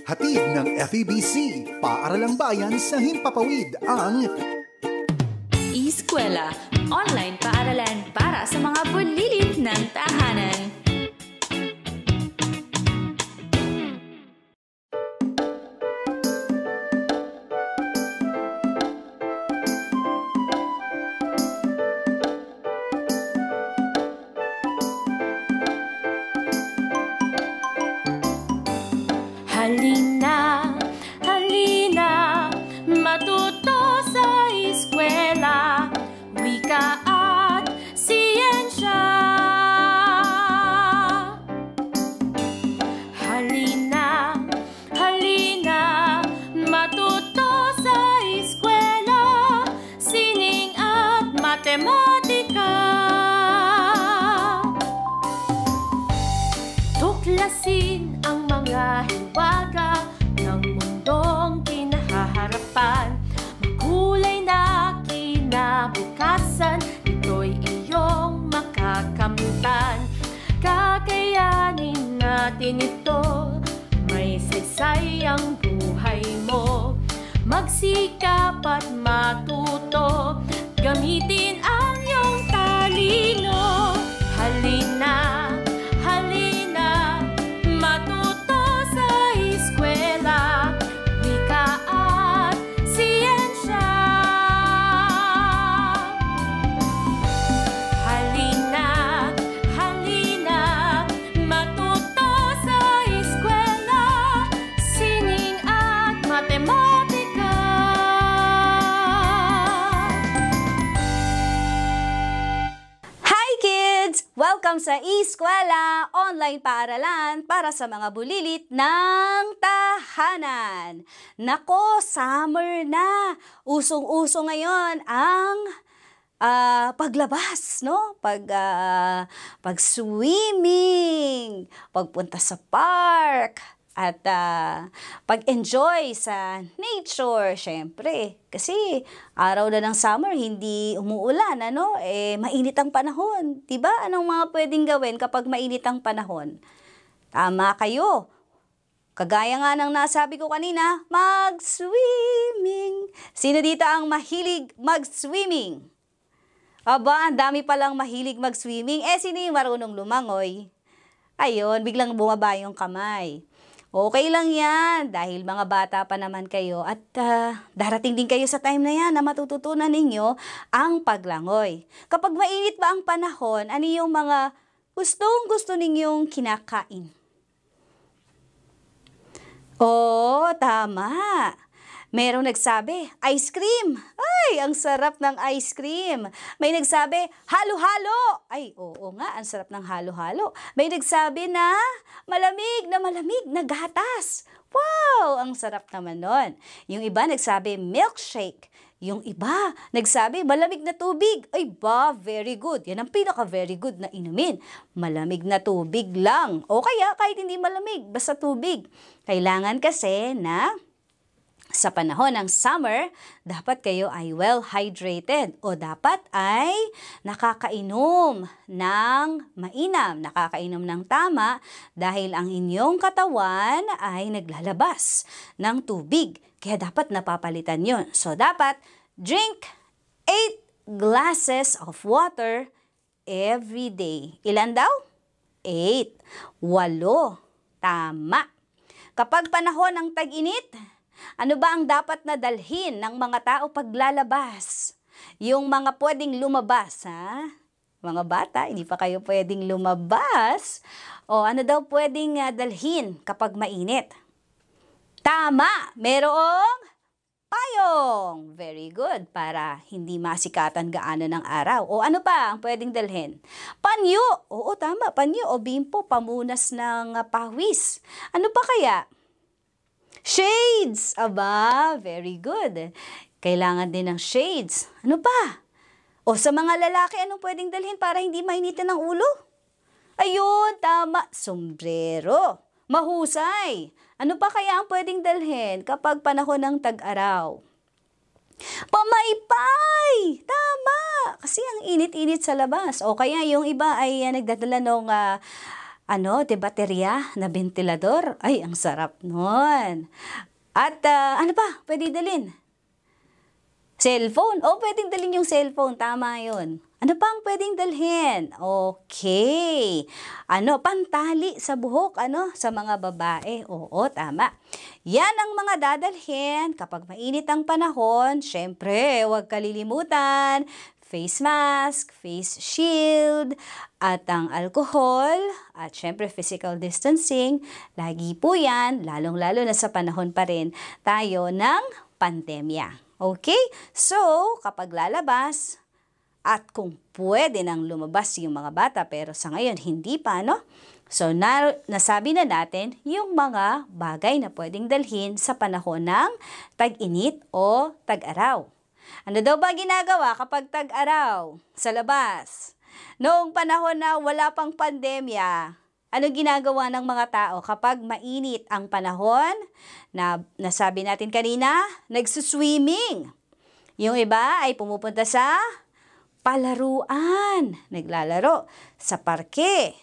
Hatid ng FEBC, Paaralang Bayan sa Himpapawid ang Eskwela, online paaralan para sa mga bulilit ng tahanan. Halina, halina, matuto sa eskwela, wika at siyensya. Halina, halina, matuto sa eskwela, sining at matematika. Tuklasin ang mga hiwaga ng mundong kinahaharapan. Makulay na kinabukasan, ito'y iyong makakamtan. Kakayanin natin ito, may saysay ang buhay mo. Magsikap at matuto, gamitin ang iyong talino. Halina, halina, matuto sa eskwela, wika at siyensya. Halina, halina, matuto sa eskwela, sining at matematika. Hi kids! Welcome sa Eskwela, online paaralan para sa mga bulilit ng tahanan. Nako, summer na. Usong-uso ngayon ang paglabas, no? Pag-swimming, pagpunta sa park, at pag-enjoy sa nature, syempre. Kasi araw na ng summer, hindi umuulan, ano? Mainit ang panahon. Diba? Anong mga pwedeng gawin kapag mainit ang panahon? Tama kayo. Kagaya nga ng nasabi ko kanina, mag-swimming. Sino dito ang mahilig mag-swimming? Aba, ang dami palang mahilig mag-swimming. Sino yung marunong lumangoy? Ayun, biglang bumaba yung kamay. Okay lang yan, dahil mga bata pa naman kayo at darating din kayo sa time na yan na matututunan ninyo ang paglangoy. Kapag mainit ba ang panahon, ano yung mga gustong-gusto ninyong kinakain? Oo, tama. Merong nagsabi, ice cream. Ay, ang sarap ng ice cream. May nagsabi, halo-halo. Ay, oo nga, ang sarap ng halo-halo. May nagsabi na malamig na gatas. Wow, ang sarap naman nun. Yung iba nagsabi, milkshake. Yung iba nagsabi, malamig na tubig. Ay ba, very good. Yan ang pinaka-very good na inumin. Malamig na tubig lang. O kaya kahit hindi malamig, basta tubig. Kailangan kasi na sa panahon ng summer, dapat kayo ay well-hydrated o dapat ay nakakainom ng mainam, nakakainom ng tama dahil ang inyong katawan ay naglalabas ng tubig. Kaya dapat napapalitan yon. So, dapat drink 8 glasses of water every day. Ilan daw? 8. 8. Tama. Kapag panahon ng tag-init, ano ba ang dapat na dalhin ng mga tao paglalabas? Yung mga pwedeng lumabas, ha? Mga bata, hindi pa kayo pwedeng lumabas. O ano daw pwedeng dalhin kapag mainit? Tama! Merong payong! Very good, para hindi masikatan gaano ng araw. O ano pa ang pwedeng dalhin? Panyo! Oo, tama, panyo o bimpo, pamunas ng pawis. Ano pa kaya? Shades! Aba, very good. Kailangan din ng shades. Ano pa? O sa mga lalaki, anong pwedeng dalhin para hindi mainitin ang ulo? Ayun, tama. Sombrero. Mahusay. Ano pa kaya ang pwedeng dalhin kapag panahon ng tag-araw? Pamaypay! Tama! Kasi ang init-init sa labas. O kaya yung iba ay nagdadala ng de baterya na ventilador. Ay, ang sarap nun. At ano pa, pwede dalhin? Cellphone. Pwedeng dalhin yung cellphone. Tama yun. Ano pa ang pwedeng dalhin? Okay. Pantali sa buhok, sa mga babae. Oo, tama. Yan ang mga dadalhin kapag mainit ang panahon. Syempre, huwag kalilimutan. Face mask, face shield, at ang alcohol, at syempre physical distancing. Lagi po yan, lalong-lalo na sa panahon pa rin tayo ng pandemya. Okay? So, kapag lalabas, at kung pwede nang lumabas yung mga bata, pero sa ngayon hindi pa, So, nasabi na natin yung mga bagay na pwedeng dalhin sa panahon ng tag-init o tag-araw. Ano daw ba ginagawa kapag tag-araw sa labas? Noong panahon na wala pang pandemya, ano ginagawa ng mga tao kapag mainit ang panahon? Nasabi natin kanina, nagsuswimming. Yung iba ay pumupunta sa palaruan. Naglalaro sa parke.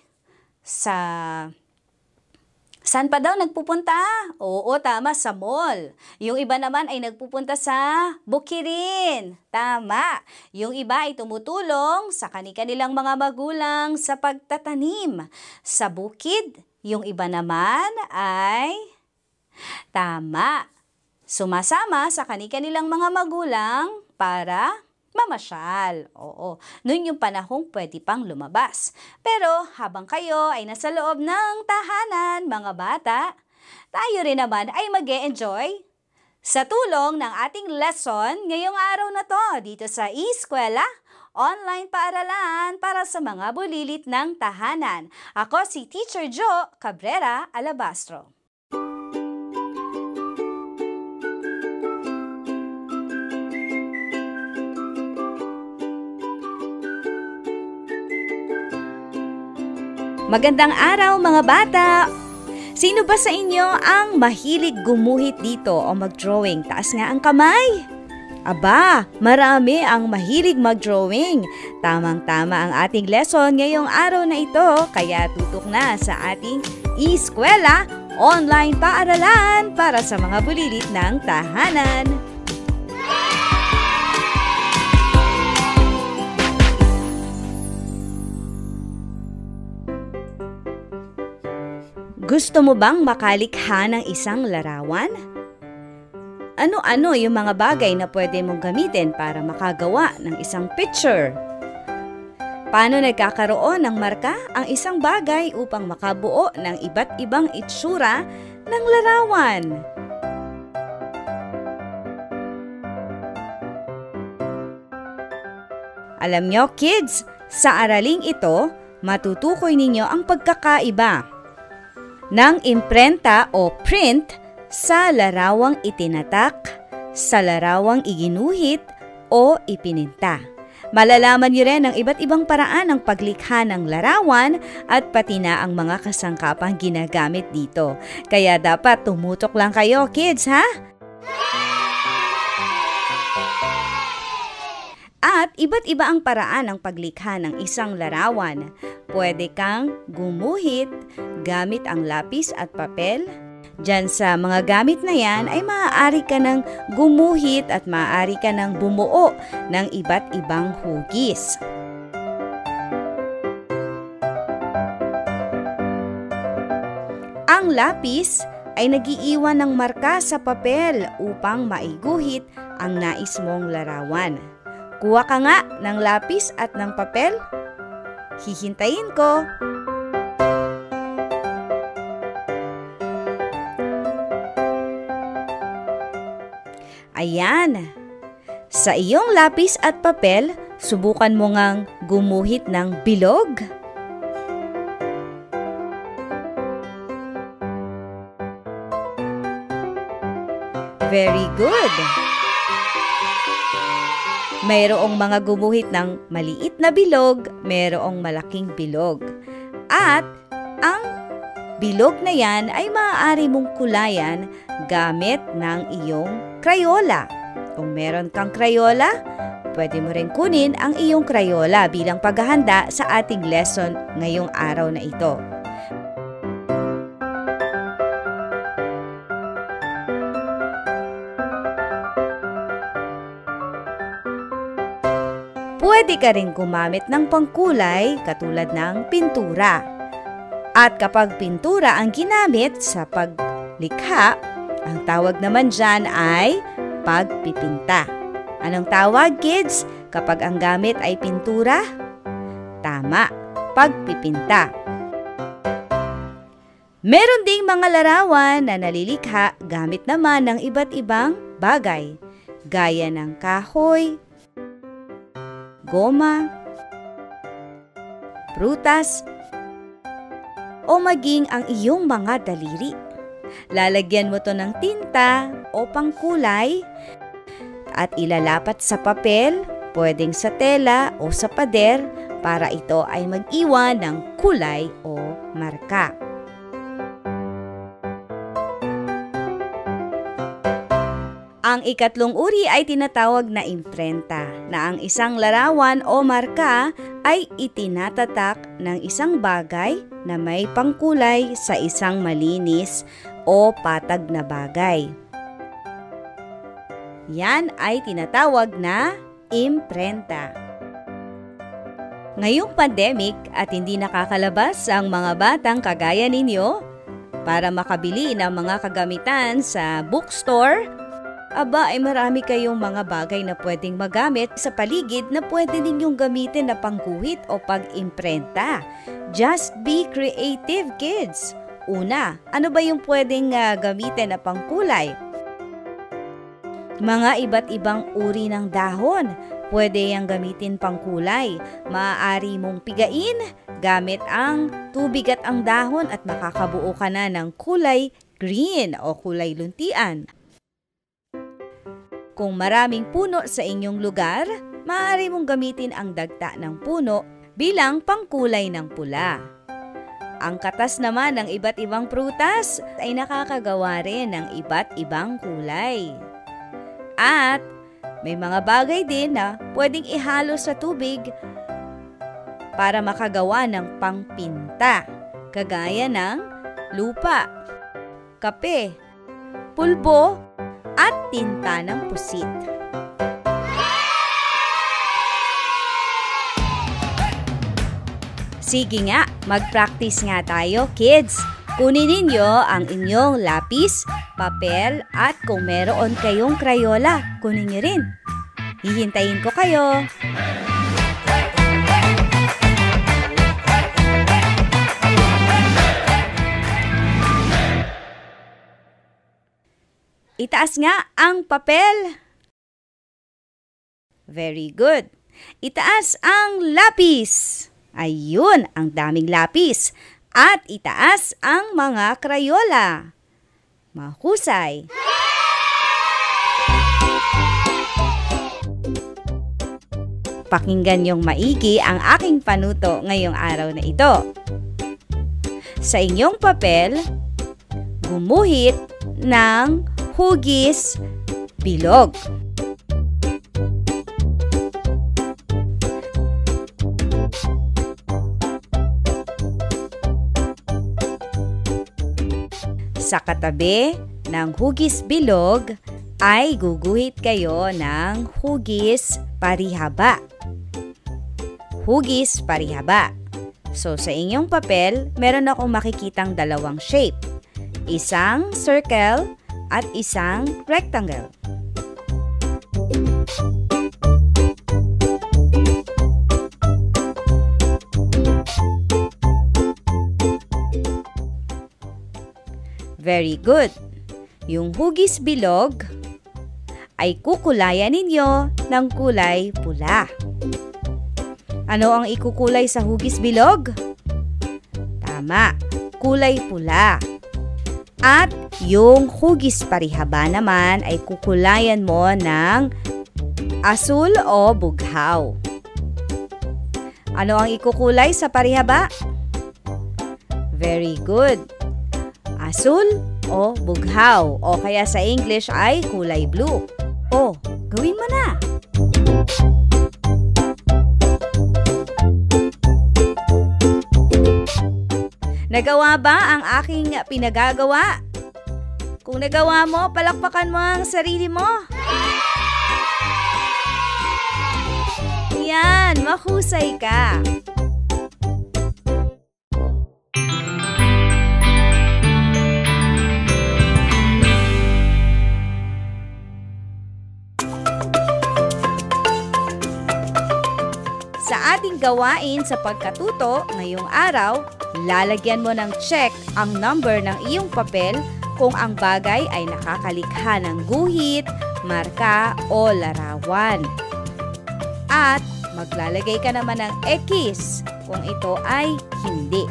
Saan pa daw nagpupunta? Oo, tama, sa mall. Yung iba naman ay nagpupunta sa bukirin. Tama. Yung iba ay tumutulong sa kanilang mga magulang sa pagtatanim sa bukid. Yung iba naman ay tama. Sumasama sa kanilang mga magulang para mamasyal. Oo, noon yung panahong pwede pang lumabas. Pero habang kayo ay nasa loob ng tahanan, mga bata, tayo rin naman ay mag-e-enjoy sa tulong ng ating lesson ngayong araw na to dito sa Eskwela, online paaralan para sa mga bulilit ng tahanan. Ako si Teacher Jo Cabrera Alabastro. Magandang araw mga bata! Sino ba sa inyo ang mahilig gumuhit dito o mag-drawing? Taas nga ang kamay! Aba, marami ang mahilig mag-drawing. Tamang-tama ang ating lesson ngayong araw na ito, kaya tutok na sa ating Eskwela, online paaralan para sa mga bulilit ng tahanan. Gusto mo bang makalikha ng isang larawan? Ano-ano yung mga bagay na pwede mong gamitin para makagawa ng isang picture? Paano nagkakaroon ng marka ang isang bagay upang makabuo ng iba't ibang itsura ng larawan? Alam nyo, kids, sa araling ito, matutukoy ninyo ang pagkakaiba ng imprenta o print sa larawang itinatak, sa larawang iginuhit o ipininta. Malalaman niyo rin ang iba't ibang paraan ng paglikha ng larawan at pati na ang mga kasangkapang ginagamit dito. Kaya dapat tumutok lang kayo, kids, ha? At iba't iba ang paraan ng paglikha ng isang larawan. Pwede kang gumuhit gamit ang lapis at papel. Diyan sa mga gamit na yan ay maaari ka ng gumuhit at maaari ka ng bumuo ng iba't ibang hugis. Ang lapis ay nagiiwan ng marka sa papel upang maiguhit ang nais mong larawan. Kuha ka nga ng lapis at ng papel. Hihintayin ko. Ayan. Sa iyong lapis at papel, subukan mo ngang gumuhit ng bilog. Very good. Mayroong mga gumuhit ng maliit na bilog, mayroong malaking bilog. At ang bilog na yan ay maaari mong kulayan gamit ng iyong Crayola. Kung meron kang Crayola, pwede mo rin kunin ang iyong Crayola bilang paghahanda sa ating lesson ngayong araw na ito. Pwede ka rin gumamit ng pangkulay katulad ng pintura. At kapag pintura ang ginamit sa paglikha, ang tawag naman dyan ay pagpipinta. Anong tawag, kids, kapag ang gamit ay pintura? Tama, pagpipinta. Meron ding mga larawan na nalilikha gamit naman ng iba't ibang bagay, gaya ng kahoy, goma, prutas, o maging ang iyong mga daliri. Lalagyan mo to ng tinta o pangkulay at ilalapat sa papel, pwedeng sa tela o sa pader para ito ay mag-iwan ng kulay o marka. Ang ikatlong uri ay tinatawag na imprenta, na ang isang larawan o marka ay itinatatak ng isang bagay na may pangkulay sa isang malinis o patag na bagay. Yan ay tinatawag na imprenta. Ngayong pandemic at hindi nakakalabas ang mga batang kagaya ninyo para makabili ng mga kagamitan sa bookstore, aba ay marami kayong mga bagay na pwedeng magamit sa paligid na pwede ninyong gamitin na pangguhit o pag-imprenta. Just be creative, kids! Una, ano ba yung pwedeng gamitin na pangkulay? Mga iba't ibang uri ng dahon, pwede yang gamitin pangkulay. Maaari mong pigain gamit ang tubig at ang dahon at makakabuo ka na ng kulay green o kulay luntian. Kung maraming puno sa inyong lugar, maaari mong gamitin ang dagta ng puno bilang pangkulay ng pula. Ang katas naman ng iba't ibang prutas ay nakakagawa rin ng iba't ibang kulay. At may mga bagay din na pwedeng ihalo sa tubig para makagawa ng pangpinta, kagaya ng lupa, kape, pulbo, at tinta ng pusit. Sige nga, mag-practice nga tayo, kids. Kunin ninyo ang inyong lapis, papel, at kung meron kayong Crayola, kunin nyo rin. Hihintayin ko kayo. Itaas nga ang papel. Very good. Itaas ang lapis. Ayun, ang daming lapis. At itaas ang mga Crayola. Mahusay. Pakinggan niyong maigi ang aking panuto ngayong araw na ito. Sa inyong papel, gumuhit ng hugis bilog. Sa katabi ng hugis bilog ay guguhit kayo ng hugis parihaba. Hugis parihaba. So sa inyong papel, meron akong makikitang dalawang shape. Isang circle at isang rectangle. Very good. Yung hugis bilog ay kukulayan ninyo ng kulay pula. Ano ang ikukulay sa hugis bilog? Tama, kulay pula. At yung hugis parihaba naman ay kukulayan mo ng asul o bughaw. Ano ang ikukulay sa parihaba? Very good. Asul o bughaw o kaya sa English ay kulay blue. O, gawin mo na! Nagawa ba ang aking pinagagawa? Kung nagawa mo, palakpakan mo ang sarili mo. Yan! mahusay ka! Sa ating gawain sa pagkatuto ngayong araw, lalagyan mo ng check ang number ng iyong papel kung ang bagay ay nakakalikha ng guhit, marka o larawan. At maglalagay ka naman ng X kung ito ay hindi.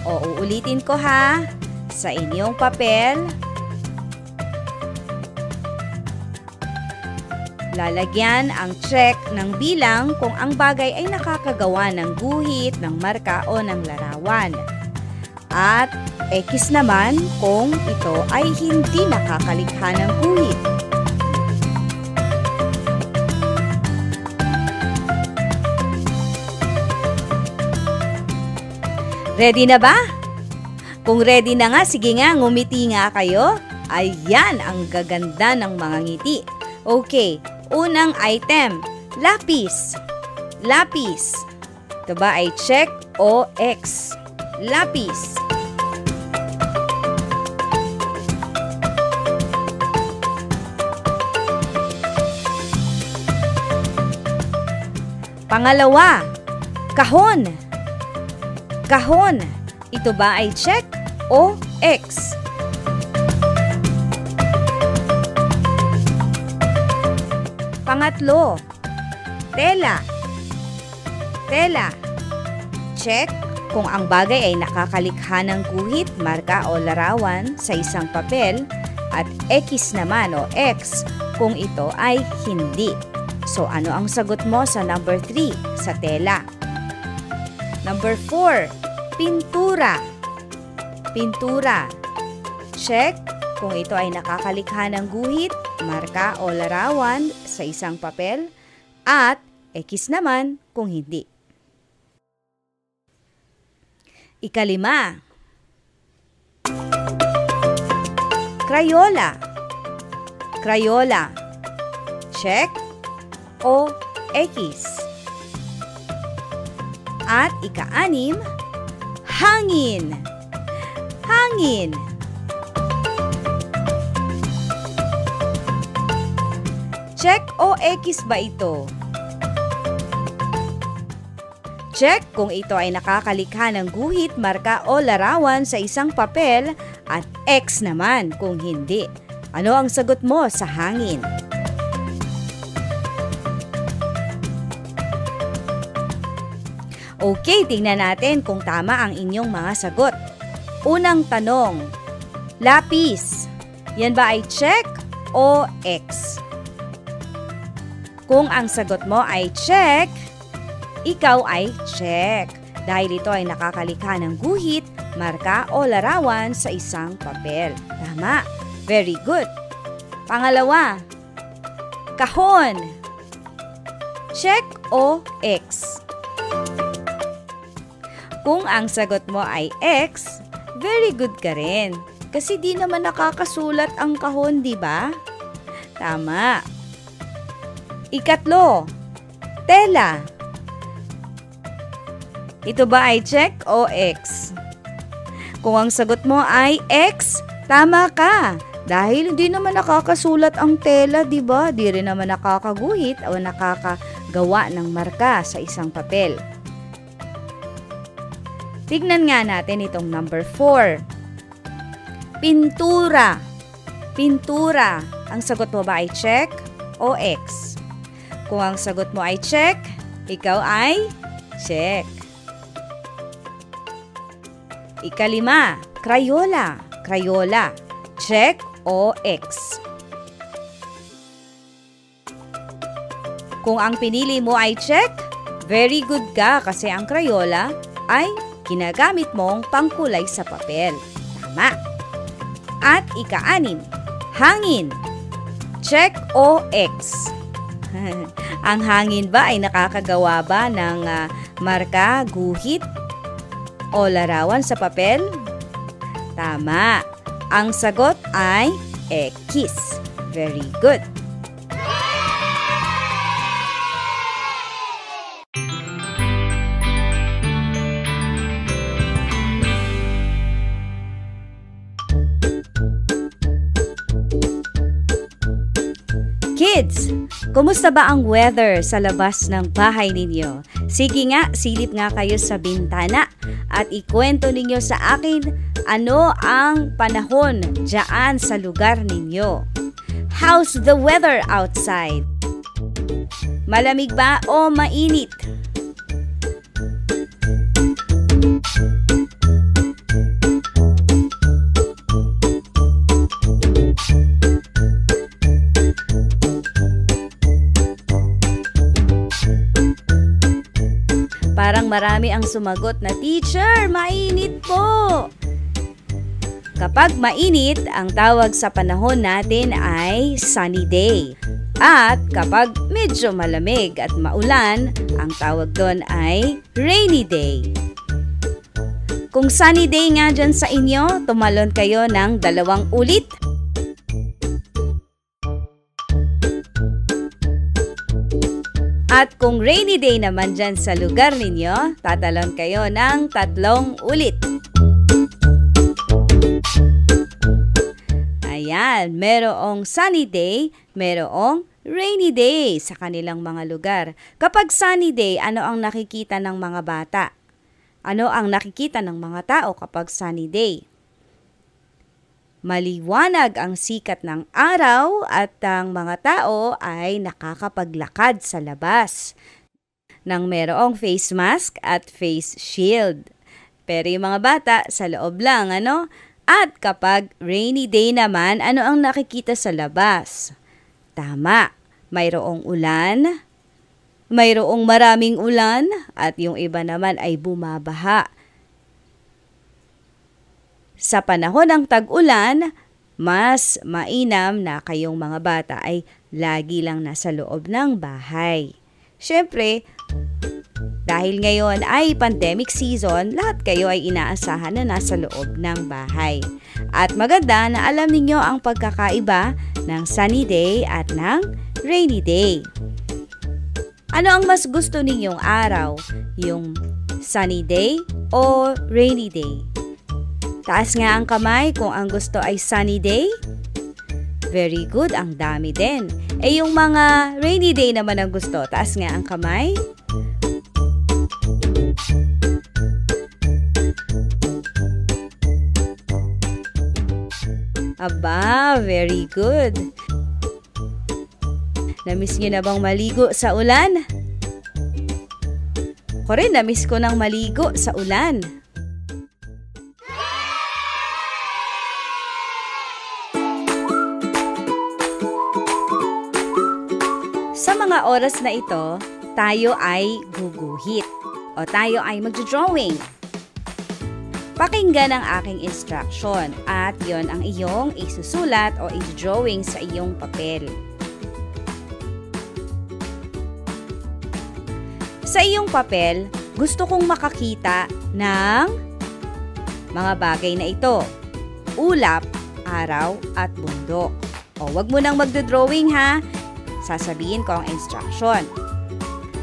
O uulitin ko ha, sa inyong papel, lalagyan ang check ng bilang kung ang bagay ay nakakagawa ng guhit, ng marka o ng larawan. At X naman kung ito ay hindi nakakalikha ng guhit. Ready na ba? Kung ready na nga, sige nga, ngumiti nga kayo. Ayan ang gaganda ng mga ngiti. Okay. Unang item, lapis. Lapis. Ito ba ay check o X? Lapis. Pangalawa, kahon. Kahon. Ito ba ay check o X? Pangatlo, tela. Tela. Check kung ang bagay ay nakakalikha ng guhit, marka o larawan sa isang papel at X naman o X kung ito ay hindi. So ano ang sagot mo sa number 3 sa tela? Number 4, pintura. Pintura. Check kung ito ay nakakalikha ng guhit, marka o larawan sa isang papel at X naman kung hindi. Ikalima, Crayola. Crayola. Check o X. At ika-anim, hangin. Hangin. Check o X ba ito? Check kung ito ay nakakalikha ng guhit, marka o larawan sa isang papel at X naman kung hindi. Ano ang sagot mo sa hangin? Okay, tingnan natin kung tama ang inyong mga sagot. Unang tanong, lapis. Yan ba ay check o X? Kung ang sagot mo ay check, ikaw ay check. Dahil ito ay nakakalikha ng guhit, marka o larawan sa isang papel. Tama. Very good. Pangalawa, kahon. Check o X? Kung ang sagot mo ay X, very good ka rin. Kasi di naman nakakasulat ang kahon, di ba? Tama. Ikatlo, tela. Ito ba ay check o X? Kung ang sagot mo ay X, tama ka. Dahil hindi naman nakakasulat ang tela, di ba? Di rin naman nakakaguhit o nakakagawa ng marka sa isang papel. Tignan nga natin itong number 4. Pintura. Pintura. Ang sagot mo ba ay check o X? Kung ang sagot mo ay check, ikaw ay check. Ikalima, Crayola. Crayola. Check o X? Kung ang pinili mo ay check, very good ka kasi ang Crayola ay ginagamit mong pangkulay sa papel. Tama. At ika-6, hangin. Check o X? Ang hangin ba ay nakakagawa ba ng marka, guhit o larawan sa papel? Tama. Ang sagot ay X. Very good. Kids, kumusta ba ang weather sa labas ng bahay ninyo? Sige nga, silip nga kayo sa bintana at ikwento ninyo sa akin ano ang panahon dyan sa lugar ninyo. How's the weather outside? Malamig ba o mainit? Parang marami ang sumagot na, "Teacher, mainit po." Kapag mainit, ang tawag sa panahon natin ay sunny day. At kapag medyo malamig at maulan, ang tawag doon ay rainy day. Kung sunny day nga dyan sa inyo, tumalon kayo ng 2 ulit. At kung rainy day naman dyan sa lugar ninyo, tatalon kayo ng 3 ulit. Ayan, merong sunny day, merong rainy day sa kanilang mga lugar. Kapag sunny day, ano ang nakikita ng mga bata? Ano ang nakikita ng mga tao kapag sunny day? Maliwanag ang sikat ng araw at ang mga tao ay nakakapaglakad sa labas nang merong face mask at face shield. Pero yung mga bata sa loob lang, ano? At kapag rainy day naman, ano ang nakikita sa labas? Tama, mayroong ulan, mayroong maraming ulan, at yung iba naman ay bumabaha. Sa panahon ng tag-ulan, mas mainam na kayong mga bata ay lagi lang nasa loob ng bahay. Siyempre, dahil ngayon ay pandemic season, lahat kayo ay inaasahan na nasa loob ng bahay. At maganda na alam ninyo ang pagkakaiba ng sunny day at ng rainy day. Ano ang mas gusto ninyong araw? Yung sunny day o rainy day? Taas nga ang kamay kung ang gusto ay sunny day. Very good, ang dami din. Yung mga rainy day naman ang gusto, taas nga ang kamay. Aba, very good. Namiss nyo na bang maligo sa ulan? Ko rin, namiss ko nang maligo sa ulan. Sa mga oras na ito, tayo ay guguhit o tayo ay magdodrawing. Pakinggan ang aking instruction at yon ang iyong isusulat o i-drawing sa iyong papel. Sa iyong papel, gusto kong makakita ng mga bagay na ito: ulap, araw, at bundok. O wag mo nang magdodrawing ha. Sasabihin ko ang instruction.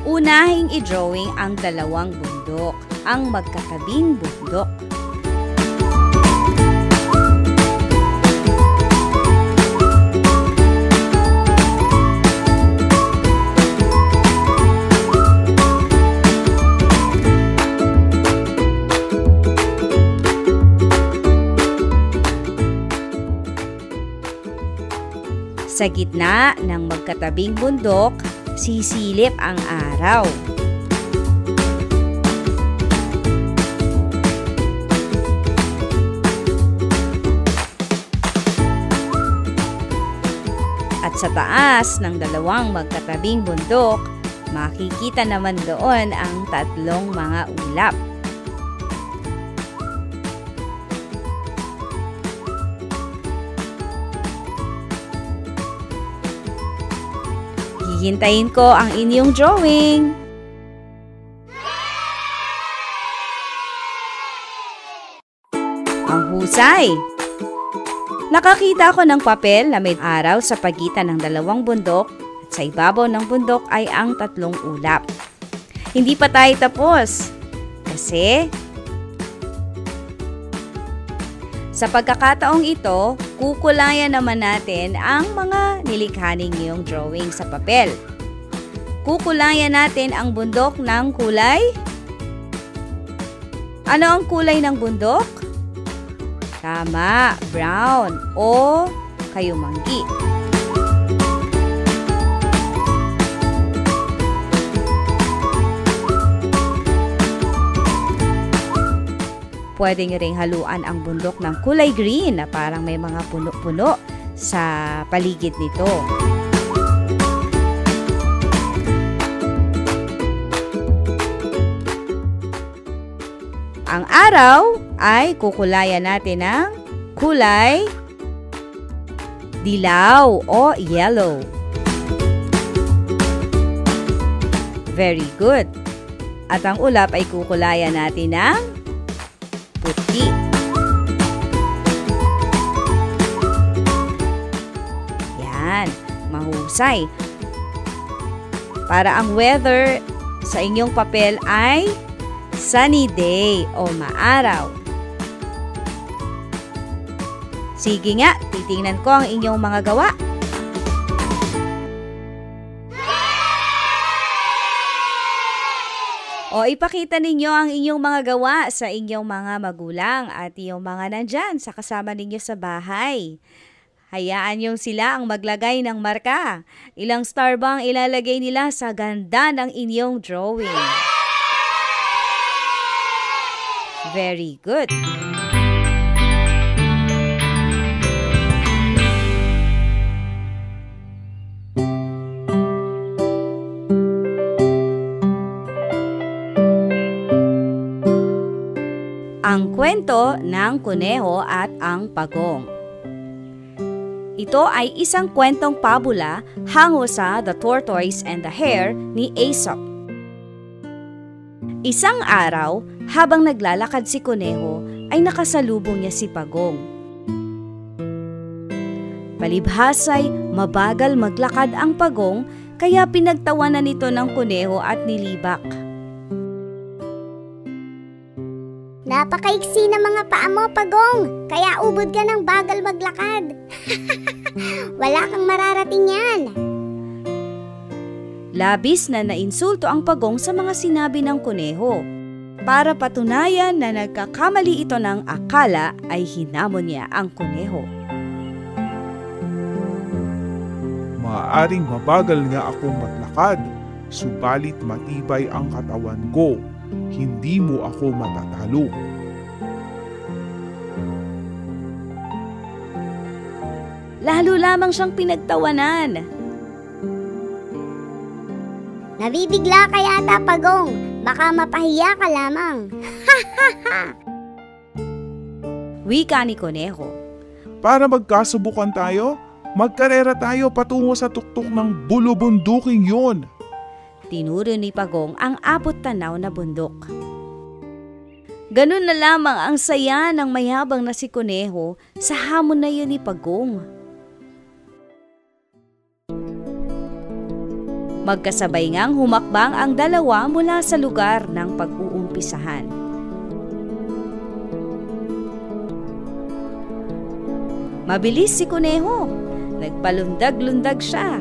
Unahing i-drawing ang 2 bundok, ang magkatabing bundok. Sa gitna ng magkatabing bundok, sisilip ang araw. At sa taas ng 2 magkatabing bundok, makikita naman doon ang 3 mga ulap. Hihintayin ko ang inyong drawing. Ang husay! Nakakita ko ng papel na may araw sa pagitan ng 2 bundok at sa ibabaw ng bundok ay ang 3 ulap. Hindi pa tayo tapos kasi sa pagkakataong ito, Kukulayan naman natin ang mga nilikha ninyong drawing sa papel. Kukulayan natin ang bundok ng kulay. Ano ang kulay ng bundok? Tama, brown o kayumanggi. Pwede nyo ring haluan ang bundok ng kulay green na parang may mga puno-puno sa paligid nito. Ang araw ay kukulayan natin ng kulay dilaw o yellow. Very good. At ang ulap ay kukulayan natin ng puti. Yan, mahusay. Para ang weather sa inyong papel ay sunny day o maaraw. Sige nga, titingnan ko ang inyong mga gawa. O ipakita ninyo ang inyong mga gawa sa inyong mga magulang at iyong mga nandyan sa kasama ninyo sa bahay. Hayaan nyo sila ang maglagay ng marka. Ilang star ba ang ilalagay nila sa ganda ng inyong drawing? Very good. Ang kwento ng kuneho at ang pagong. Ito ay isang kwentong pabula hango sa The Tortoise and the Hare ni Aesop. Isang araw, habang naglalakad si kuneho, ay nakasalubong niya si pagong. Palibhasay, mabagal maglakad ang pagong, kaya pinagtawanan nito ng kuneho at nilibak. Napakaiksi ng mga paa mo, pagong. Kaya ubod ka ng bagal maglakad. Wala kang mararating yan. Labis na nainsulto ang pagong sa mga sinabi ng kuneho. Para patunayan na nagkakamali ito ng akala, ay hinamon niya ang kuneho. Maaaring mabagal nga akong maglakad, subalit matibay ang katawan ko. Hindi mo ako matatalo. Lalo lamang siyang pinagtawanan. Nabibigla ka yata, pagong. Baka mapahiya ka lamang. Wika ni kuneho. Para magkasubukan tayo, magkarera tayo patungo sa tuktok ng bulubunduking yon. Tinuro ni pagong ang abot-tanaw na bundok. Ganun na lamang ang saya ng mayabang na si kuneho sa hamon na yun ni pagong. Magkasabay ngang humakbang ang dalawa mula sa lugar ng pag-uumpisahan. Mabilis si kuneho. Nagpalundag-lundag siya.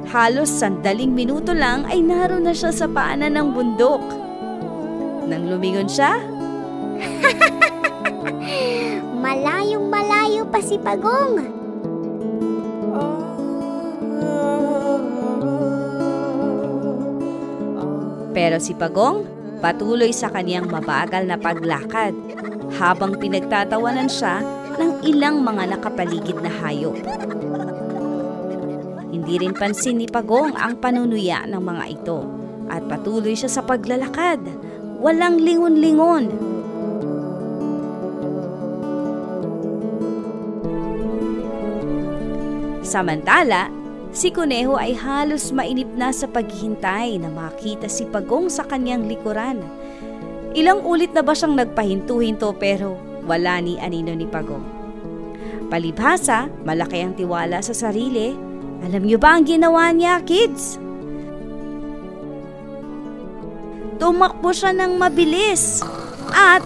Halos 1 minuto lang ay naroon na siya sa paanan ng bundok. Nang lumingon siya, Malayong malayo pa si pagong. pero si pagong patuloy sa kaniyang mabagal na paglakad habang pinagtatawanan siya ng ilang mga nakapaligid na hayop. Hindi rin pansin ni pagong ang panunuya ng mga ito at patuloy siya sa paglalakad, walang lingon-lingon. Samantala, si kuneho ay halos mainip na sa paghihintay na makita si pagong sa kanyang likuran. Ilang ulit na ba siyang nagpahinto-hinto pero wala ni anino ni pagong. Palibhasa, malaki ang tiwala sa sarili. Alam niyo ba ang ginawa niya, kids? Tumakbo siya ng mabilis at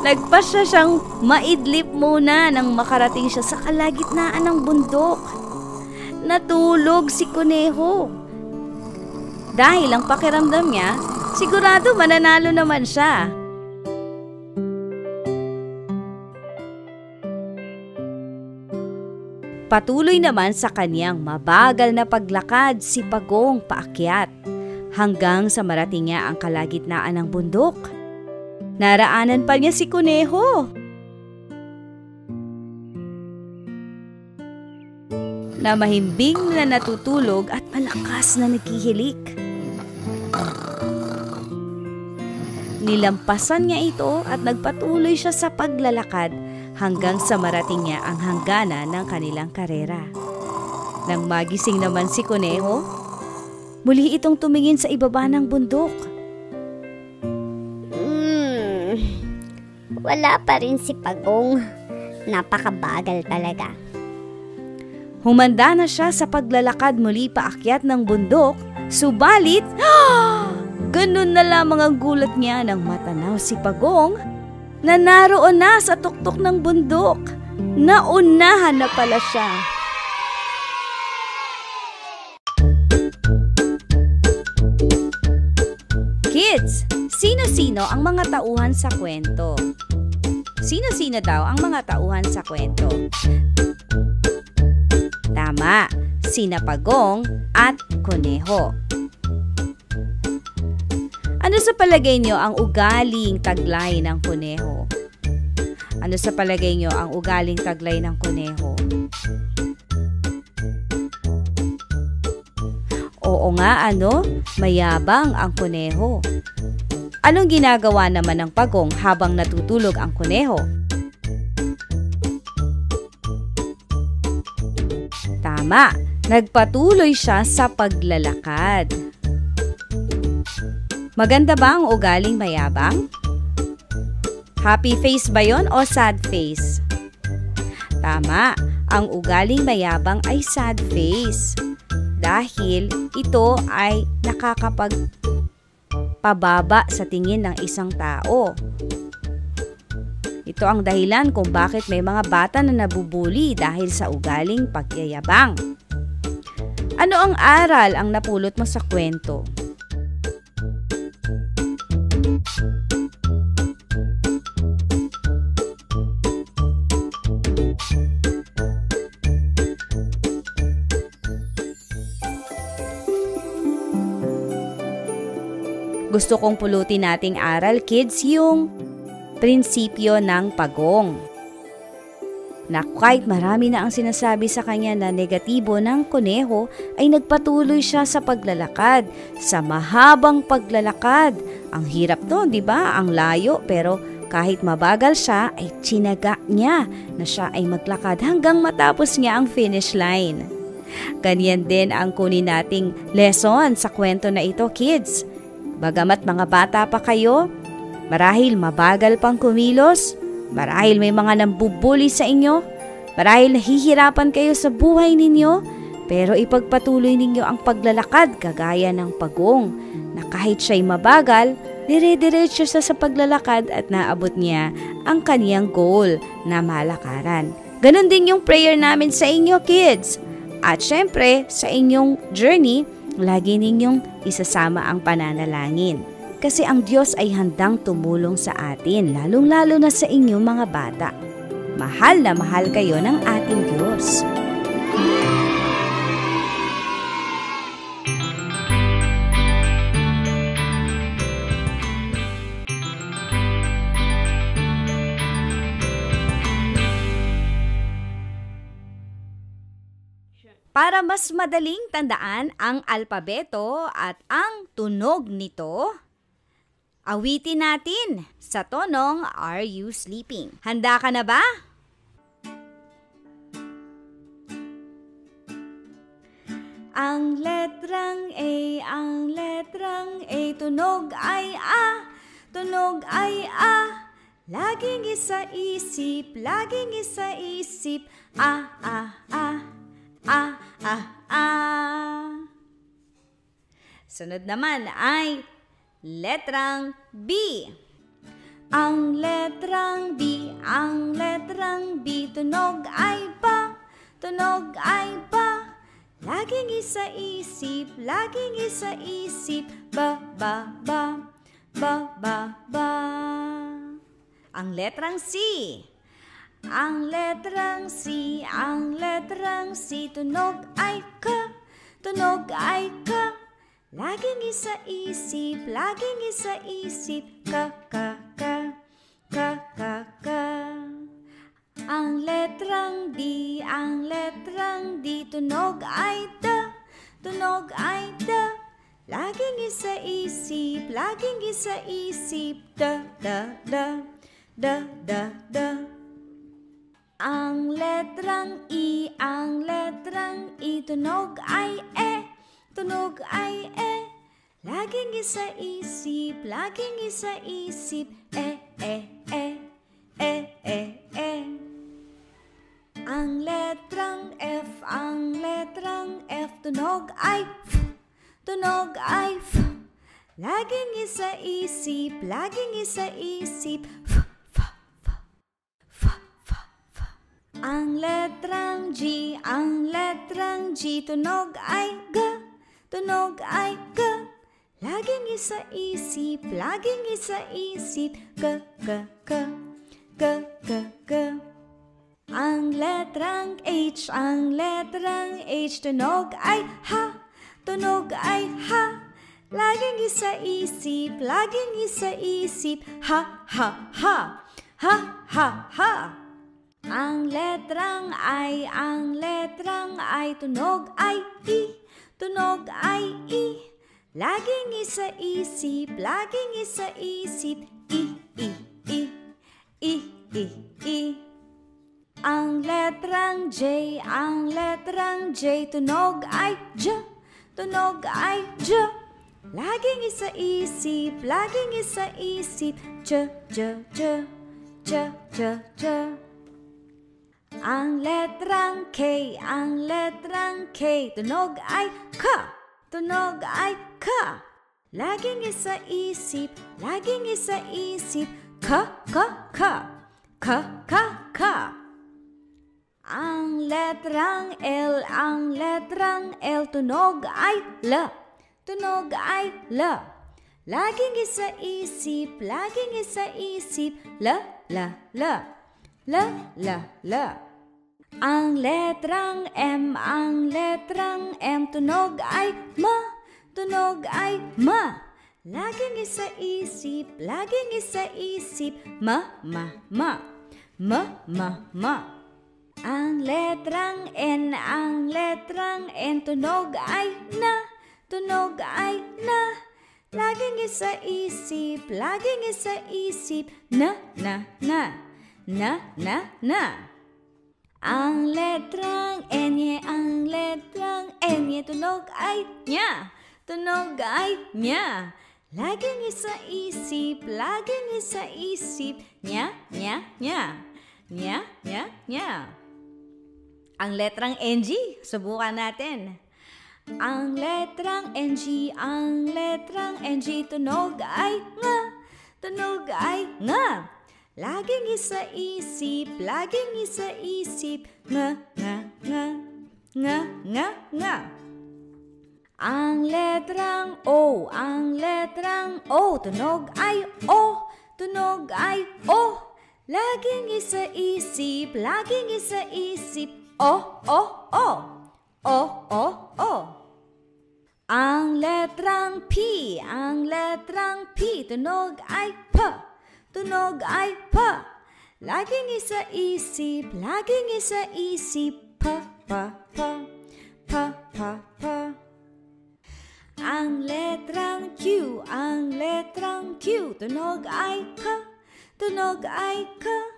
Nagpasya siyang maidlip muna nang makarating siya sa kalagitnaan ng bundok. Natulog si Kuneho. Dahil ang pakiramdam niya, sigurado mananalo naman siya. Patuloy naman sa kanyang mabagal na paglakad si Pagong paakyat hanggang sa marating niya ang kalagitnaan ng bundok. Naraanan pa niya si Kuneho na mahimbing na natutulog at malakas na naghihilik. Nilampasan niya ito at nagpatuloy siya sa paglalakad hanggang sa marating niya ang hangganan ng kanilang karera. Nang magising naman si Kuneho, muli itong tumingin sa ibaba ng bundok. Wala pa rin si Pagong. Napakabagal talaga. Humanda na siya sa paglalakad muli paakyat ng bundok, subalit, ganun na lamang ang gulat niya nang matanaw si Pagong na naroon na sa tuktok ng bundok. Naunahan na pala siya. Kids, sino-sino ang mga tauhan sa kwento? Sino-sino daw ang mga tauhan sa kwento? Tama, sina Pagong at Kuneho. Ano sa palagay nyo ang ugaling taglay ng Kuneho? Ano sa palagay nyo ang ugaling taglay ng Kuneho? Oo nga, mayabang ang Kuneho. Anong ginagawa naman ng Pagong habang natutulog ang Kuneho? Tama, nagpatuloy siya sa paglalakad. Maganda ba ang ugaling mayabang? Happy face ba yon o sad face? Tama, ang ugaling mayabang ay sad face. Dahil ito ay nakakapagpababa sa tingin ng isang tao. Ito ang dahilan kung bakit may mga bata na nabubuli dahil sa ugaling pagyayabang. Ano ang aral ang napulot mo sa kwento? Gusto kong pulutin nating aral, kids, yung prinsipyo ng Pagong. Na kahit marami na ang sinasabi sa kanya na negatibo ng Kuneho, ay nagpatuloy siya sa paglalakad, sa mahabang paglalakad. Ang hirap to, di ba? Ang layo, pero kahit mabagal siya, ay tsinaga niya na siya ay maglakad hanggang matapos niya ang finish line. Ganyan din ang kunin nating lesson sa kwento na ito, kids. Bagamat mga bata pa kayo, marahil mabagal pang kumilos, marahil may mga nambubuli sa inyo, marahil nahihirapan kayo sa buhay ninyo, pero ipagpatuloy ninyo ang paglalakad kagaya ng Pagong, na kahit siya'y mabagal, dire-diretso siya sa paglalakad at naabot niya ang kaniyang goal na malakaran. Ganon din yung prayer namin sa inyo, kids. At syempre, sa inyong journey, lagi ninyong isasama ang pananalangin. Kasi ang Diyos ay handang tumulong sa atin, lalong-lalo na sa inyong mga bata. Mahal na mahal kayo ng ating Diyos. Para mas madaling tandaan ang alpabeto at ang tunog nito, awitin natin sa tonong Are You Sleeping? Handa ka na ba? Ang letrang A, tunog ay A, tunog ay A. Laging isa-isip, A, A, A. A, A, A. Sunod naman ay letrang B. Ang letrang B, ang letrang B, tunog ay ba, tunog ay ba. Laging isa-isip, laging isa-isip, ba, ba, ba, ba, ba, ba. Ang letrang C. Ang letrang C, ang letrang C, tunog ay ka, tunog ay ka. Laging isa-isip, laging isa-isip, ka, ka, ka, ka, ka, ka. Ang letrang D, ang letrang D, tunog ay da, tunog ay da. Laging isa-isip, laging isa-isip, da, da, da, da, da, da. Ang letrang E, ang letrang E, tunog ay tunog ay Laging isa-isip, laging isa-isip, Ang letrang F, ang letrang F, tunog ay F, tunog ay F. Laging isa-isip, laging isa-isip, F, F, F, F, F, F. Ang letrang G, ang letrang G, tunog ay G, tunog ay G. Laging isa-isip, laging isa-isip, G, G, G, G, G, G. Ang letrang H, ang letrang H, tunog ay ha, tunog ay ha. Laging isa-isip, laging isa-isip, ha, ha, ha, ha, ha, ha. Ang letrang I, ang letrang I, tunog ay I, tunog ay I. Laging isa-isip, laging isa-isip, I, I, I, I, I, I. Ang letrang J, ang letrang J, tunog ay J, tunog ay J. Laging isa-isip, laging isa-isip, J, J, J, J, J, J. Ang letrang K, ang letrang K, tunog ay K, tunog ay K. Laging isa-isip, laging isa-isip, K, K, K, K, K, K. Ang letrang L, ang letrang L, tunog ay L, tunog ay L. Laging isa-isip, laging isa-isip, L, L, L, L, L, L. Ang letrang M, ang letrang M, tunog ay M, tunog ay M. Laging isa-isip, laging isa-isip, M, M, M, M, M, M. Ang letrang N, ang letrang N, tunog ay na, tunog ay na. Laging isa-isip, laging isa-isip, na, na, na, na, na, na. Ang letrang N, ang letrang N, tunog ay nya, tunog ay nya. Laging isa-isip, laging isa-isip, nya, nya, nya, nya, nya, nya. Ang letrang NG, subukan natin. Ang letrang NG, ang letrang NG, tunog ay nga, tunog ay nga. Laging isa-isip, laging isa-isip, nga, nga, nga, nga, nga, nga. Ang letrang O, ang letrang O, tunog ay O, tunog ay O. Laging isa-isip, laging isa-isip, O, O, O, O, O, O. Ang letrang P, ang letrang P, tunog ay P, tunog ay P. Laging isa-isip, laging isa-isip, P, P, P, P, P, P. Ang letrang Q, ang letrang Q, tunog ay K, tunog ay K.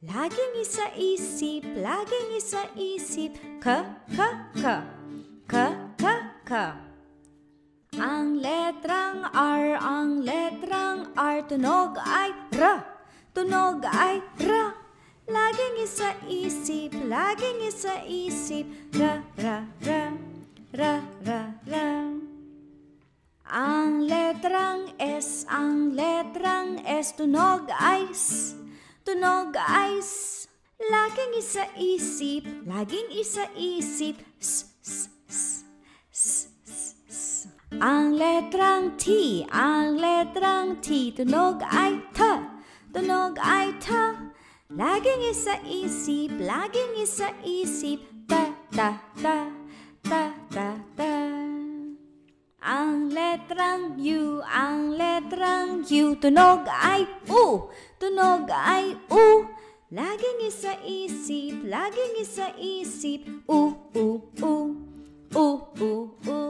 Laging isa-isip, laging isa-isip, K, K, K, K, K, K. Ang letrang R, ang letrang R, tunog ay R, tunog ay R. Laging isa-isip, laging isa-isip, R, R, R, R, R, R. Ang letrang S, ang letrang S, tunog ay Tunog ay S. Laging isa-isip, laging isa-isip. S, s, s, s, s, s. Ang letrang T, ang letrang T. Tunog ay T, tunog ay T. Laging isa-isip, laging isa-isip. Ta, ta, ta, ta, ta, ta. Ang letrang U, ang letrang U. Tunog ay U, tunog ay U. Laging isa-isip, laging isa-isip. U, U, U, U, U, U.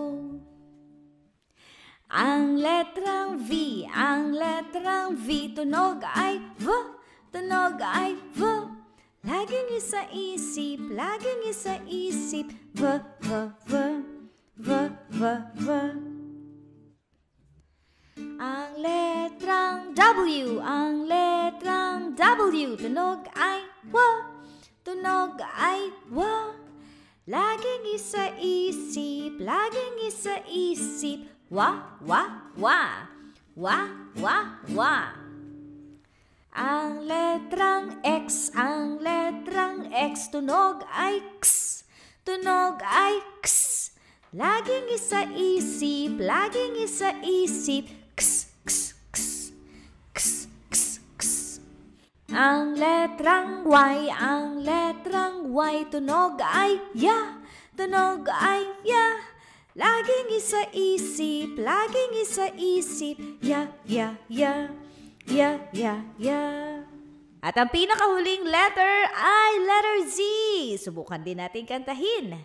Ang letrang V, ang letrang V. Tunog ay V, tunog ay V. Laging isa-isip, laging isa-isip. V, V, V, V, V, V. Ang letrang W, ang letrang W. Tunog ay W, tunog ay W. Laging isa-isip, laging isa-isip. Wa, wa, wa, wa, wa, wa. Ang letrang X, ang letrang X. Tunog ay X, tunog ay X. Laging isa-isip, laging isa-isip. X, X, X, X, X, X. Ang letrang Y, ang letrang Y. Tunog ay Ya, tunog ay Ya. Laging isa-isip, laging isa-isip. Ya, ya, ya, ya, ya, ya. At ang pinakahuling letter ay letter Z. Subukan din natin kantahin.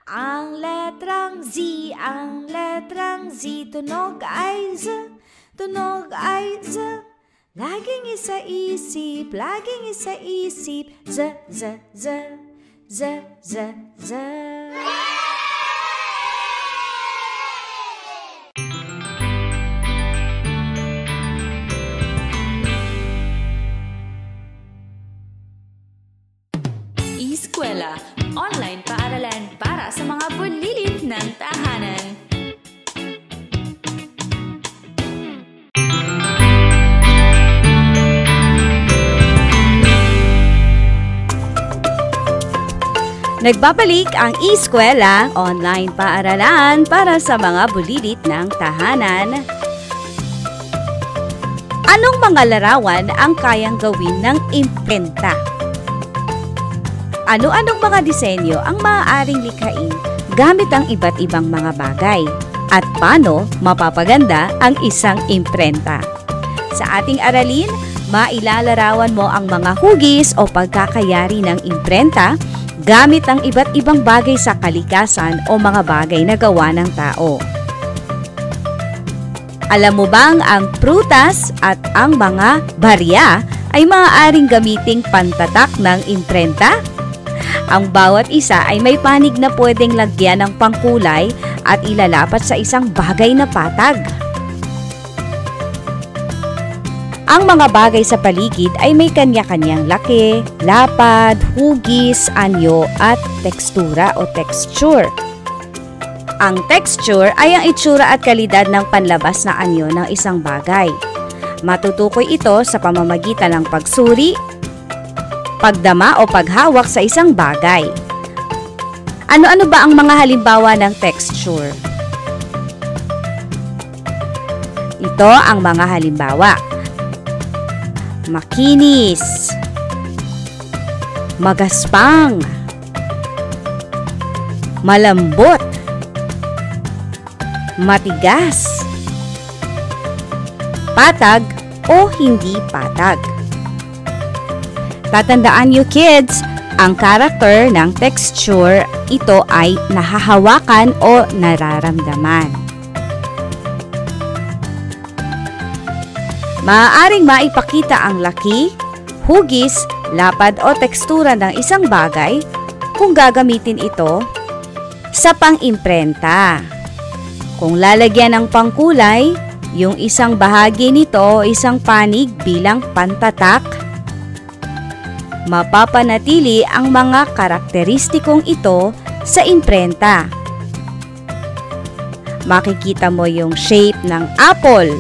Ang letrang Z, ang letrang Z. Tunog ay Z, tunog ay Z. Laging isa-isip, laging isa-isip. Z, Z, Z, Z, Z, Z. Eskwela, online paaralan para sa mga bulilit ng tahanan. Nagbabalik ang Eskwela, online paaralan para sa mga bulilit ng tahanan. Anong mga larawan ang kayang gawin ng imprenta? Ano-anong mga disenyo ang maaaring likhain gamit ang iba't ibang mga bagay? At paano mapapaganda ang isang imprenta? Sa ating aralin, mailalarawan mo ang mga hugis o pagkakayari ng imprenta gamit ang iba't ibang bagay sa kalikasan o mga bagay na gawa ng tao. Alam mo bang ang prutas at ang mga barya ay maaaring gamiting pantatak ng imprenta? Ang bawat isa ay may panig na pwedeng lagyan ng pangkulay at ilalapat sa isang bagay na patag. Ang mga bagay sa paligid ay may kanya-kanyang laki, lapad, hugis, anyo at tekstura o texture. Ang texture ay ang itsura at kalidad ng panlabas na anyo ng isang bagay. Matutukoy ito sa pamamagitan ng pagsuri, pagdama o paghawak sa isang bagay. Ano-ano ba ang mga halimbawa ng texture? Ito ang mga halimbawa. Makinis, magaspang, malambot, matigas, patag o hindi patag. Tatandaan niyo kids, ang character ng texture, ito ay nahahawakan o nararamdaman. Maaaring maipakita ang laki, hugis, lapad o tekstura ng isang bagay kung gagamitin ito sa pang-imprenta. Kung lalagyan ng pangkulay, yung isang bahagi nito o isang panig bilang pantatak, mapapanatili ang mga karakteristikong ito sa imprenta. Makikita mo yung shape ng apple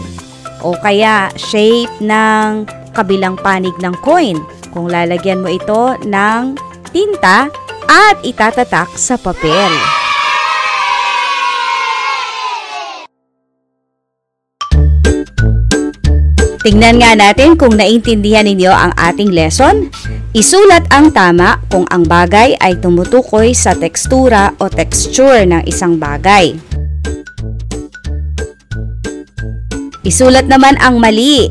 o kaya shape ng kabilang panig ng coin kung lalagyan mo ito ng tinta at itatatak sa papel. Tingnan nga natin kung naintindihan ninyo ang ating lesson. Isulat ang tama kung ang bagay ay tumutukoy sa tekstura o texture ng isang bagay. Isulat naman ang mali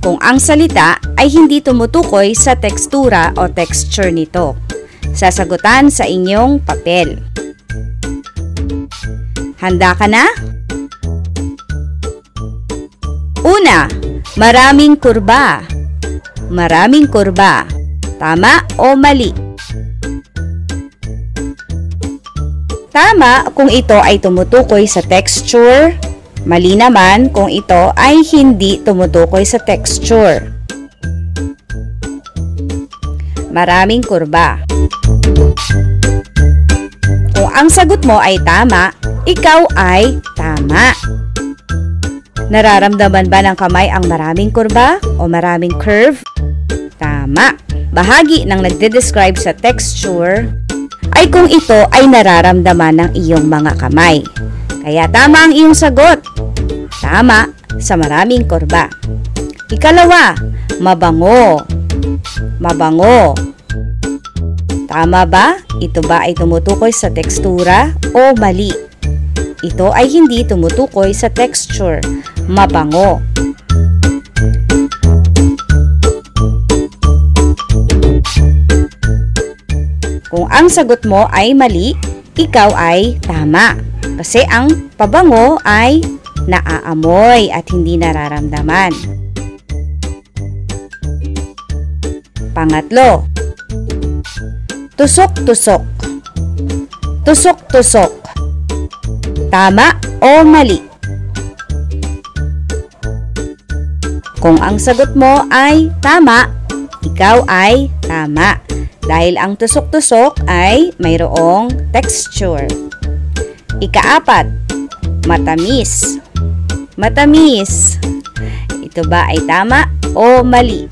kung ang salita ay hindi tumutukoy sa tekstura o texture nito. Sasagutan sa inyong papel. Handa ka na? Una, maraming kurba. Maraming kurba. Tama o mali? Tama kung ito ay tumutukoy sa texture. Mali naman kung ito ay hindi tumutukoy sa texture. Maraming kurba. Kung ang sagot mo ay tama, ikaw ay tama. Nararamdaman ba ng kamay ang maraming kurba o maraming curve? Tama. Bahagi ng nagde-describe sa texture ay kung ito ay nararamdaman ng iyong mga kamay. Kaya tama ang iyong sagot. Tama sa maraming kurba. Ikalawa, mabango. Mabango. Tama ba? Ito ba ay tumutukoy sa tekstura o mali? Ito ay hindi tumutukoy sa texture. Mabango. Kung ang sagot mo ay mali, ikaw ay tama. Kasi ang pabango ay naaamoy at hindi nararamdaman. Pangatlo, tusok-tusok. Tusok-tusok. Tama o mali? Kung ang sagot mo ay tama, ikaw ay tama. Dahil ang tusok-tusok ay mayroong texture. Ikaapat, matamis. Matamis. Ito ba ay tama o mali?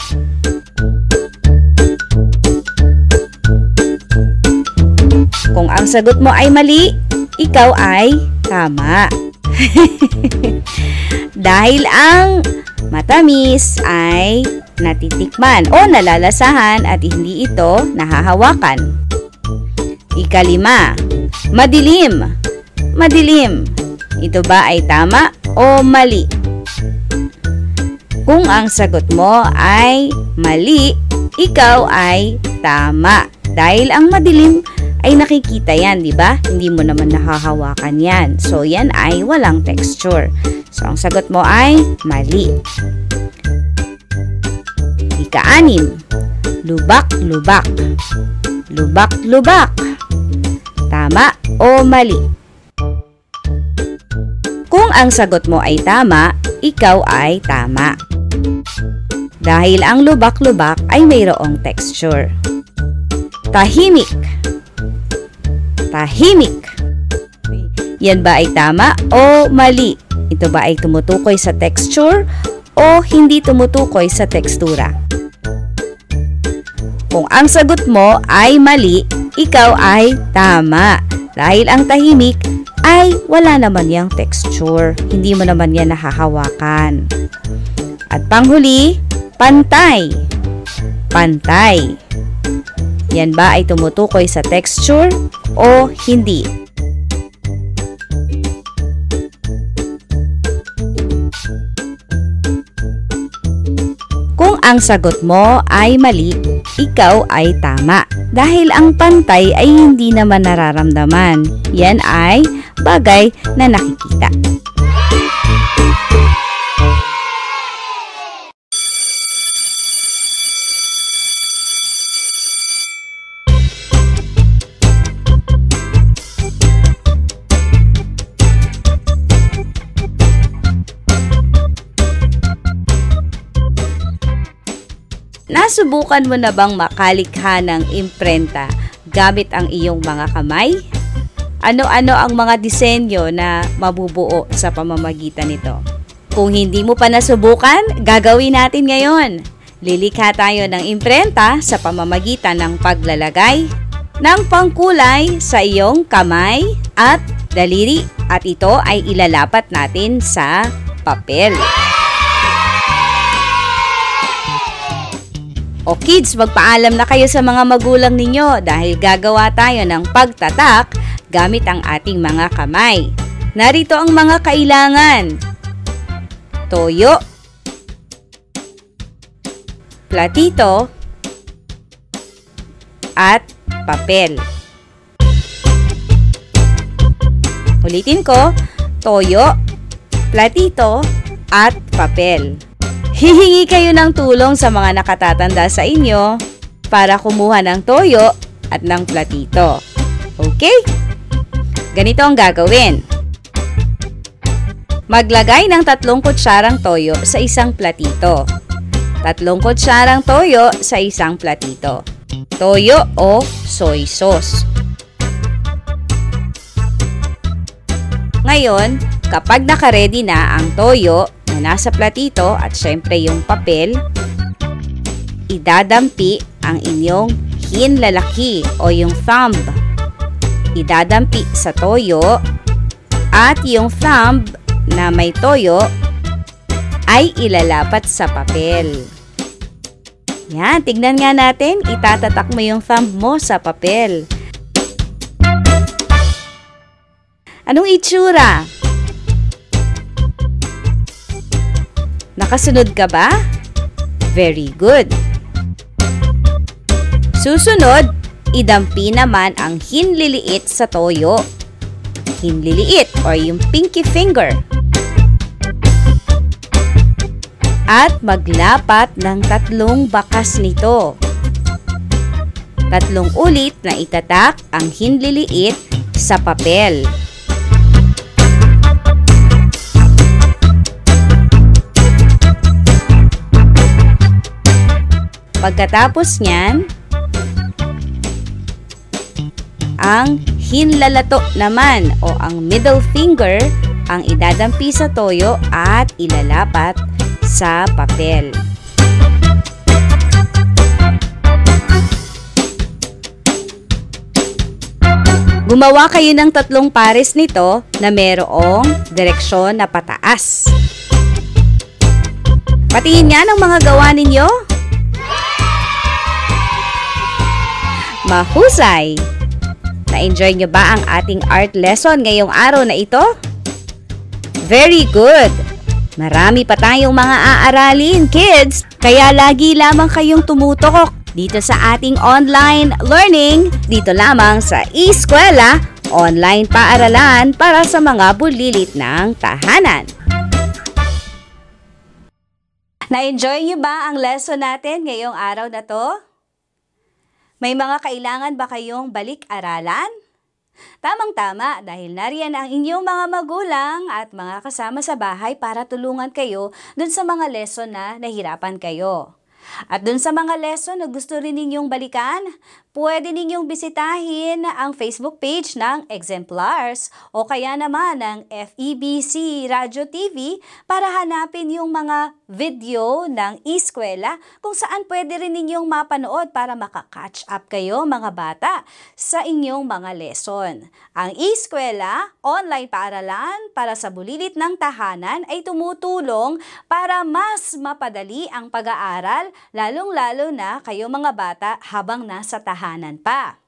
Kung ang sagot mo ay mali, ikaw ay tama. Dahil ang matamis ay natitikman o nalalasahan at hindi ito nahahawakan. Ikalima, madilim. Madilim. Ito ba ay tama o mali? Kung ang sagot mo ay mali, ikaw ay tama. Dahil ang madilim ay nakikita yan, di ba? Hindi mo naman nahahawakan yan. So, yan ay walang texture. So, ang sagot mo ay mali. Ika-anim, lubak-lubak. Lubak-lubak. Tama o mali? Kung ang sagot mo ay tama, ikaw ay tama. Dahil ang lubak-lubak ay mayroong texture. Tahimik. Tahimik. Yan ba ay tama o mali? Ito ba ay tumutukoy sa texture o hindi tumutukoy sa tekstura? Kung ang sagot mo ay mali, ikaw ay tama. Dahil ang tahimik ay wala naman yung texture. Hindi mo naman yan nahahawakan. At panghuli, pantay. Pantay. Yan ba ay tumutukoy sa texture o hindi? Kung ang sagot mo ay mali, ikaw ay tama. Dahil ang pantay ay hindi naman nararamdaman. Yan ay bagay na nakikita. Nasubukan mo na bang makalikha ng imprenta gamit ang iyong mga kamay? Ano-ano ang mga disenyo na mabubuo sa pamamagitan nito? Kung hindi mo pa nasubukan, gagawin natin ngayon. Lilikha tayo ng imprenta sa pamamagitan ng paglalagay ng pangkulay sa iyong kamay at daliri at ito ay ilalapat natin sa papel. O kids, magpaalam na kayo sa mga magulang ninyo dahil gagawa tayo ng pagtatak gamit ang ating mga kamay. Narito ang mga kailangan. Toyo, platito, at papel. Ulitin ko, toyo, platito, at papel. Hihingi kayo ng tulong sa mga nakatatanda sa inyo para kumuha ng toyo at ng platito. Okay? Ganito ang gagawin. Maglagay ng 3 kutsarang toyo sa isang platito. 3 kutsarang toyo sa isang platito. Toyo o soy sauce. Ngayon, kapag nakaredy na ang toyo na nasa platito at syempre yung papel, idadampi ang inyong hinlalaki o yung thumb. Idadampi sa toyo at yung thumb na may toyo ay ilalapat sa papel. Yan, tignan nga natin, itatatak mo yung thumb mo sa papel. Anong itsura? Nakasunod ka ba? Very good. Susunod, idampi naman ang hinliliit sa toyo. Hinliliit or yung pinky finger. At maglapat ng 3 bakas nito. 3 ulit na itatak ang hinliliit sa papel. Pagkatapos niyan, ang hinlalato naman o ang middle finger ang idadampi sa toyo at ilalapat sa papel. Gumawa kayo ng 3 pares nito na merong direksyon na pataas. Patingin nga ng mga gawa ninyo. Mahusay! Na-enjoy nyo ba ang ating art lesson ngayong araw na ito? Very good! Marami pa tayong mga aaralin, kids! Kaya lagi lamang kayong tumutok dito sa ating online learning, dito lamang sa Eskwela, online paaralan para sa mga bulilit ng tahanan. Na-enjoy nyo ba ang lesson natin ngayong araw na to? May mga kailangan ba kayong balik-aralan? Tamang-tama dahil nariyan ang inyong mga magulang at mga kasama sa bahay para tulungan kayo dun sa mga lesson na nahirapan kayo. At dun sa mga lesson na gusto rin ninyong balikan, pwede ninyong bisitahin ang Facebook page ng Exemplars o kaya naman ng FEBC Radio TV para hanapin yung mga video ng Eskwela kung saan pwede rin ninyong mapanood para makaka-catch up kayo mga bata sa inyong mga lesson. Ang Eskwela, online paaralan para sa bulilit ng tahanan ay tumutulong para mas mapadali ang pag-aaral lalong-lalo na kayo mga bata habang nasa tahanan pa.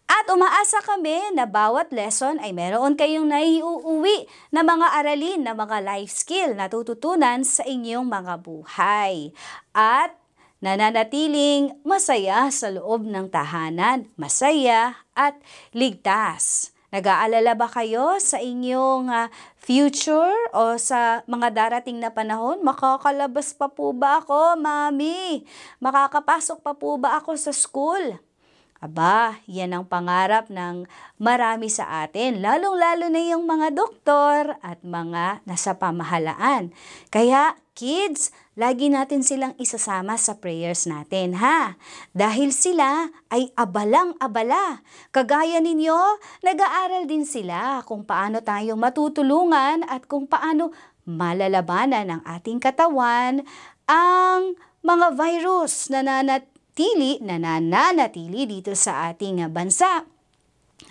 At umaasa kami na bawat lesson ay meron kayong naiuuwi na mga aralin na mga life skill na tututunan sa inyong mga buhay. At nananatiling masaya sa loob ng tahanan, masaya at ligtas. Nag-aalala ba kayo sa inyong future o sa mga darating na panahon? Makakalabas pa po ba ako, Mami? Makakapasok pa po ba ako sa school? Aba, yan ang pangarap ng marami sa atin, lalong-lalo na yung mga doktor at mga nasa pamahalaan. Kaya, kids, lagi natin silang isasama sa prayers natin, ha? Dahil sila ay abalang-abala. Kagaya ninyo, nag-aaral din sila kung paano tayo matutulungan at kung paano malalabanan ng ating katawan ang mga virus na nananatili dito sa ating bansa,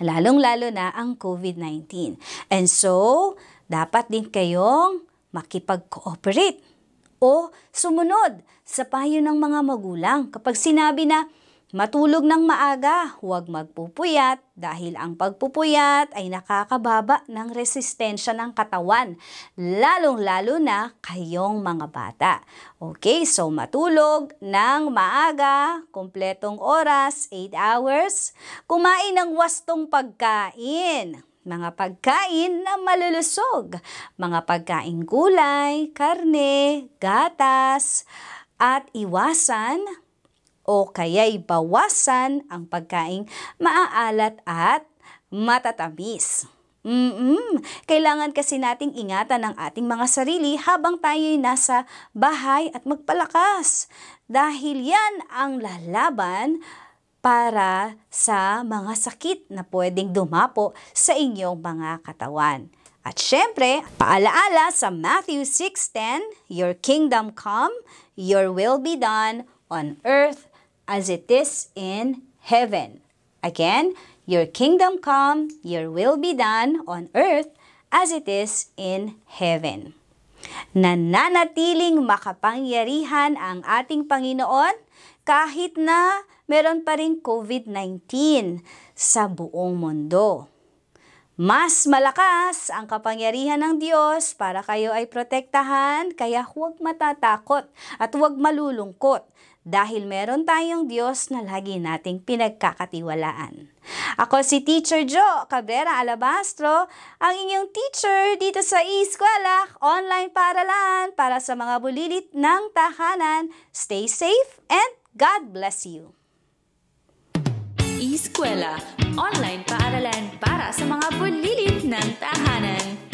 lalong-lalo na ang COVID-19. And so, dapat din kayong makipag-cooperate o sumunod sa payo ng mga magulang. Kapag sinabi na matulog ng maaga, huwag magpupuyat dahil ang pagpupuyat ay nakakababa ng resistensya ng katawan, lalong-lalo na kayong mga bata. Okay, so matulog ng maaga, kumpletong oras, 8 hours, kumain ng wastong pagkain. Mga pagkain na malulusog, mga pagkain gulay, karne, gatas, at iwasan o kaya'y bawasan ang pagkaing maaalat at matatamis. Kailangan kasi nating ingatan ang ating mga sarili habang tayo'y nasa bahay at magpalakas. Dahil yan ang lalaban para sa mga sakit na pwedeng dumapo sa inyong mga katawan. At syempre, paalaala sa Matthew 6:10, Your kingdom come, your will be done on earth as it is in heaven. Again, your kingdom come, your will be done on earth as it is in heaven. Nananatiling makapangyarihan ang ating Panginoon kahit na meron pa rin COVID-19 sa buong mundo. Mas malakas ang kapangyarihan ng Diyos para kayo ay protektahan, kaya huwag matatakot at huwag malulungkot dahil meron tayong Diyos na lagi nating pinagkakatiwalaan. Ako si Teacher Jo Cabrera Alabastro, ang inyong teacher dito sa Eskwela Online Paaralan para sa mga bulilit ng tahanan. Stay safe and God bless you! Eskwela Online Paaralan para sa mga bulilit ng tahanan.